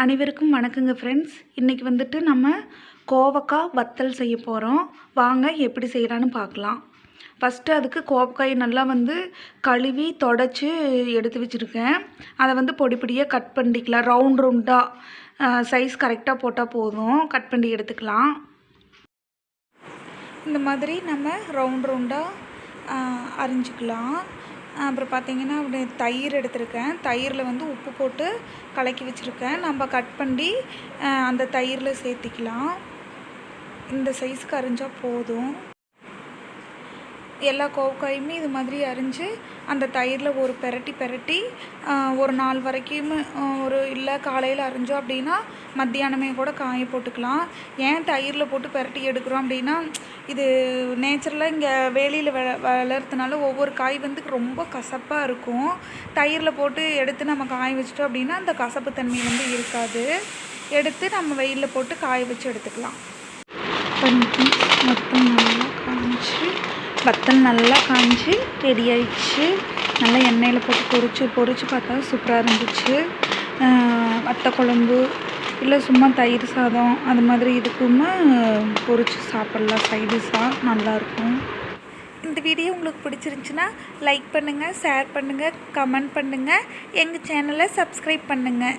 அனைவருக்கும் வணக்கங்க ஃப்ரெண்ட்ஸ். இன்றைக்கி வந்துட்டு நம்ம கோவக்காய் வத்தல் செய்ய போகிறோம். வாங்க எப்படி செய்யலான்னு பார்க்கலாம். ஃபஸ்ட்டு அதுக்கு கோவக்காய் நல்லா கழுவி தொடச்சி எடுத்து வச்சுருக்கேன். அதை பொடி பொடியாக கட் பண்ணிக்கலாம். ரவுண்டாக சைஸ் கரெக்டாக போட்டால் போதும். கட் பண்ணி எடுத்துக்கலாம். இந்த மாதிரி நம்ம ரவுண்டாக அரிஞ்சிக்கலாம். அப்புறம் பார்த்திங்கன்னா அப்படியே தயிர் எடுத்துருக்கேன். தயிரில் உப்பு போட்டு கலக்கி வச்சுருக்கேன். நம்ம கட் பண்ணி அந்த தயிரில் சேர்த்திக்கலாம். இந்த சைஸ்க்கு அரிஞ்சால் போதும். எல்லா கோவக்காயுமே இது மாதிரி அரிஞ்சு அந்த தயிரில் ஒரு பெரட்டி ஒரு நாள் வரைக்கும் இல்லை காலையில் அரிஞ்சோம் அப்படின்னா மத்தியானமே கூட காய போட்டுக்கலாம். ஏன் தயிரில் போட்டு பெரட்டி எடுக்கிறோம் அப்படின்னா, இது நேச்சுரலாக இங்கே வேலியில் வளர்றதுனால ஒவ்வொரு காய் ரொம்ப கசப்பாக இருக்கும். தயிரில் போட்டு எடுத்து நம்ம காய வச்சிட்டோம் அப்படின்னா அந்த கசப்பு தன்மை இருக்காது. எடுத்து நம்ம வெயிலில் போட்டு காய வச்சு எடுத்துக்கலாம். மொத்தம் நல்லா காய்ச்சி வத்தல் நல்லா காய்ச்சி ரெடி ஆயிடுச்சு. நல்லா எண்ணெயில் போட்டு பொரிச்சு பார்த்தா சூப்பராக இருந்துச்சு. வத்த குழம்பு இல்லை சும்மா தயிர் சாதம் அது மாதிரி இதுக்குமே பொரிச்சு சாப்பிட்லாம். சைடிஷாக நல்லாயிருக்கும். இந்த வீடியோ உங்களுக்கு பிடிச்சிருந்துச்சுன்னா லைக் பண்ணுங்கள், ஷேர் பண்ணுங்கள், கமெண்ட் பண்ணுங்கள். எங்கள் சேனலை சப்ஸ்கிரைப் பண்ணுங்கள்.